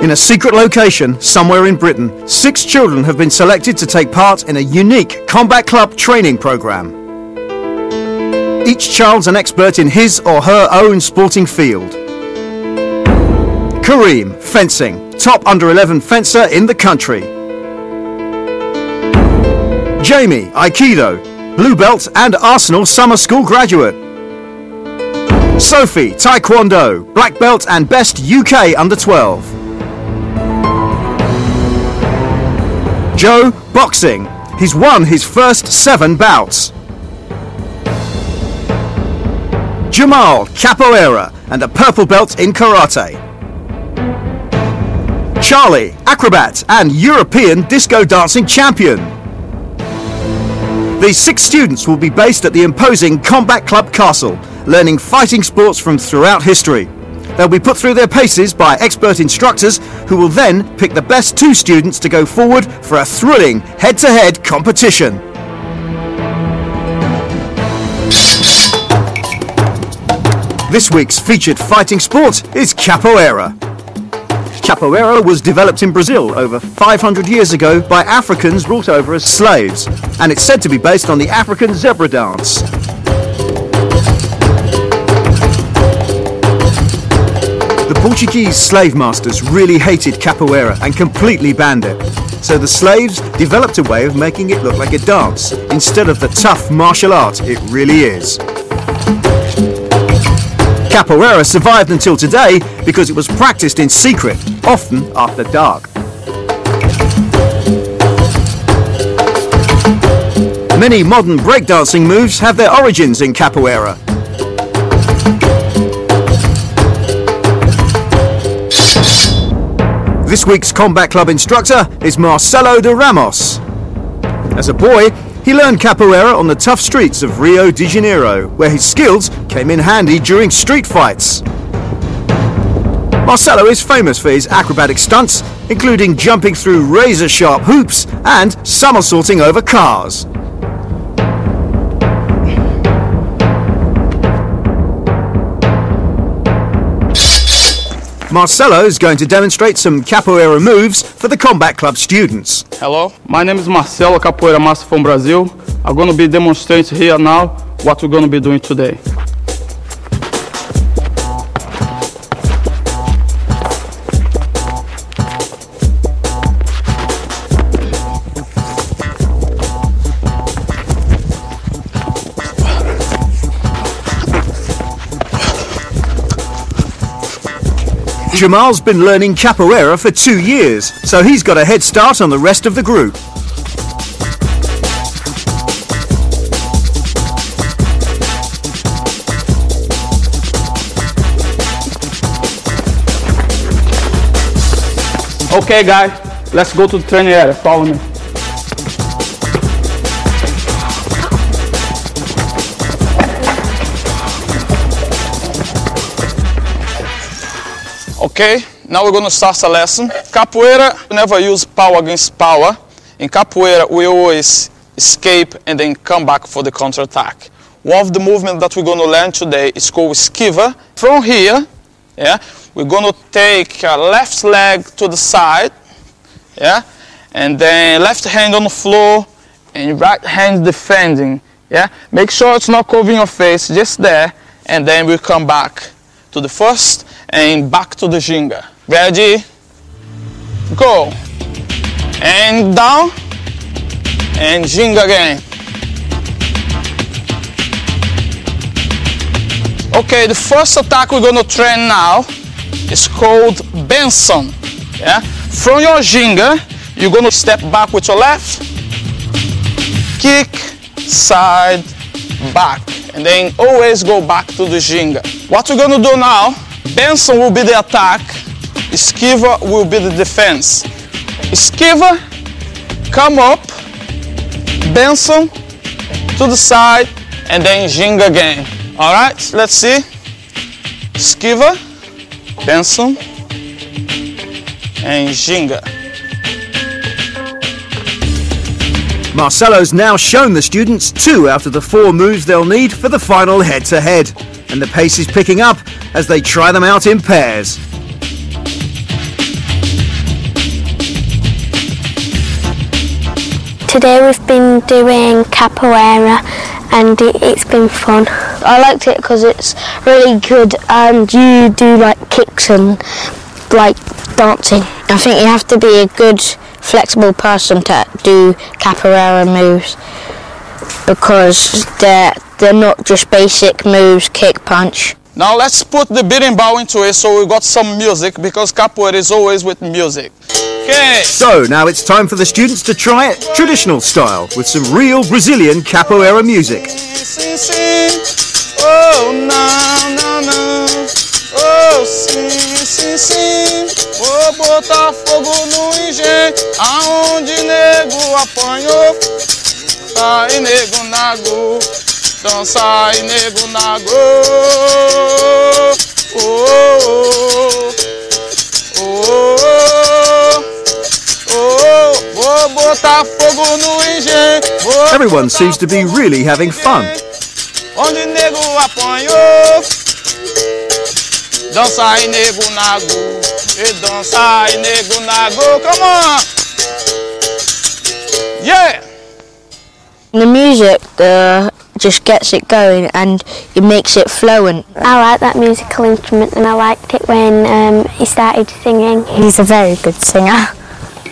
In a secret location somewhere in Britain, 6 children have been selected to take part in a unique combat club training program. Each child's an expert in his or her own sporting field. Kareem, fencing, top under-11 fencer in the country. Jamie, Aikido, blue belt and Arsenal summer school graduate. Sophie, Taekwondo, black belt and best UK under 12. Joe, boxing. He's won his first 7 bouts. Jamal, capoeira and a purple belt in karate. Charlie, acrobat and European disco dancing champion. These 6 students will be based at the imposing Combat Club Castle, learning fighting sports from throughout history. They'll be put through their paces by expert instructors who will then pick the best 2 students to go forward for a thrilling head-to-head competition. This week's featured fighting sport is capoeira. Capoeira was developed in Brazil over 500 years ago by Africans brought over as slaves, and it's said to be based on the African zebra dance. The Portuguese slave masters really hated capoeira and completely banned it. So the slaves developed a way of making it look like a dance instead of the tough martial art it really is. Capoeira survived until today because it was practiced in secret, often after dark. Many modern breakdancing moves have their origins in capoeira. This week's Combat Club instructor is Marcelo de Ramos. As a boy, he learned capoeira on the tough streets of Rio de Janeiro, where his skills came in handy during street fights. Marcelo is famous for his acrobatic stunts, including jumping through razor-sharp hoops and somersaulting over cars. Marcelo is going to demonstrate some capoeira moves for the Combat Club students. Hello, my name is Marcelo, capoeira master from Brazil. I'm going to be demonstrating here now what we're going to be doing today. Jamal's been learning capoeira for 2 years, so he's got a head start on the rest of the group. Okay guys, let's go to the training area, follow me. Okay, now we're going to start a lesson. Capoeira, we never use power against power. In capoeira, we always escape and then come back for the counter-attack. One of the movements that we're going to learn today is called esquiva. From here, we're going to take left leg to the side, and then left hand on the floor and right hand defending. Make sure it's not covering your face, just there, and then we'll come back to the first and back to the ginga. Ready? Go. And down. And ginga again. Okay, the first attack we're going to train now is called Benson. From your ginga, you're going to step back with your left, kick, side, back, and then always go back to the ginga. What we're going to do now, Benson will be the attack, esquiva will be the defense. Esquiva, come up, Benson to the side, and then ginga again. Alright, let's see. Esquiva, Benson, and ginga. Marcelo's now shown the students 2 out of the 4 moves they'll need for the final head-to-head, and the pace is picking up as they try them out in pairs. Today we've been doing capoeira and it's been fun. I liked it because it's really good and you do like kicks and like dancing. I think you have to be a good flexible person to do capoeira moves because they're not just basic moves, kick, punch. Now let's put the berimbau into it so we got some music, because capoeira is always with music. Okay. So now it's time for the students to try it traditional style with some real Brazilian capoeira music. Sim, sim. Oh, não, não, não. Oh, sim, sim, sim. Vou botar fogo no engenho, aonde nego apanhou. Sai nego nago, dança e nego nago. Oh, oh, oh, oh, oh, vou botar fogo no engenho. Everyone seems to be really having fun. Onde nego apanhou. Dança e nego nago, e dança e nego nago. Come on! Yeah! The music just gets it going and it makes it fluent. I like that musical instrument and I liked it when he started singing. He's a very good singer.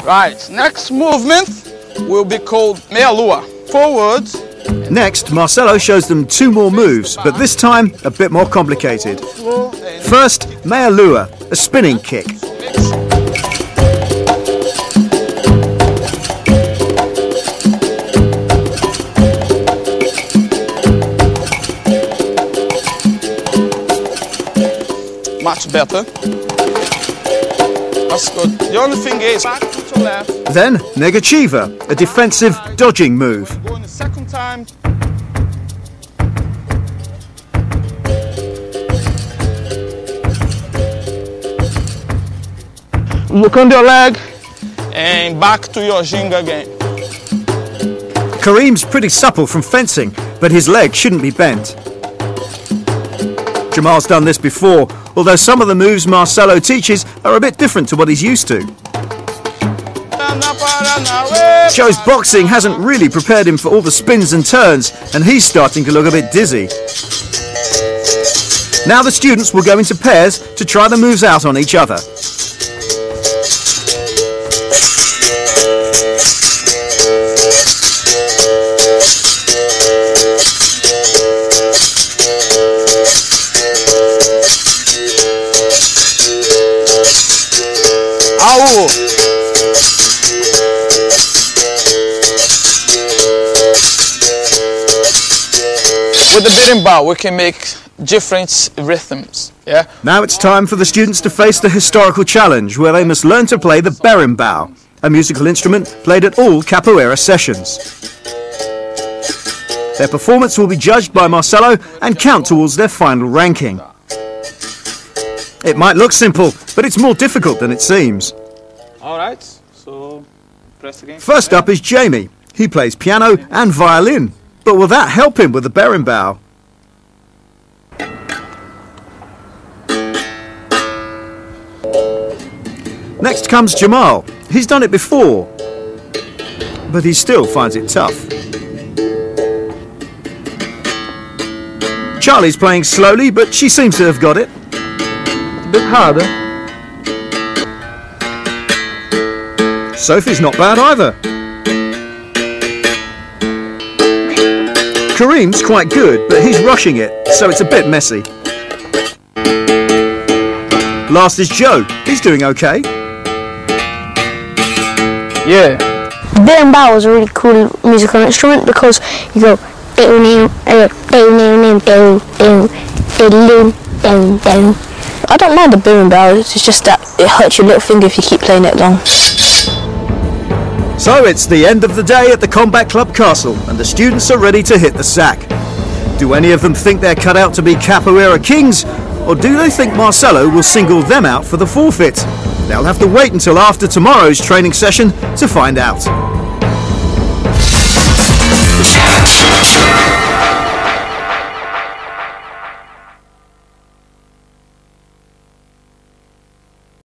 Right, next movement will be called meia lua. Forwards. Next, Marcelo shows them 2 more moves, but this time a bit more complicated. First, meia lua, a spinning kick. Much better. That's good. The only thing is back to left. Then, negativa, a defensive dodging move. Go in the second time. Look on your leg and back to your ginga again. Kareem's pretty supple from fencing, but his leg shouldn't be bent. Jamal's done this before, although some of the moves Marcelo teaches are a bit different to what he's used to. Joe's boxing hasn't really prepared him for all the spins and turns, and he's starting to look a bit dizzy. Now the students will go into pairs to try the moves out on each other. With the berimbau, we can make different rhythms. Yeah. Now it's time for the students to face the historical challenge, where they must learn to play the berimbau, a musical instrument played at all capoeira sessions. Their performance will be judged by Marcelo and count towards their final ranking. It might look simple, but it's more difficult than it seems. All right. So press again. First up is Jamie. He plays piano and violin. But will that help him with the berimbau? Next comes Jamal. He's done it before, but he still finds it tough. Charlie's playing slowly, but she seems to have got it. A bit harder. Sophie's not bad either. Kareem's quite good, but he's rushing it, so it's a bit messy. Last is Joe. He's doing okay. Yeah. Berimbau is a really cool musical instrument because you go I don't mind the berimbau, it's just that it hurts your little finger if you keep playing it long. So it's the end of the day at the Combat Club Castle, and the students are ready to hit the sack. Do any of them think they're cut out to be capoeira kings, or do they think Marcelo will single them out for the forfeit? They'll have to wait until after tomorrow's training session to find out.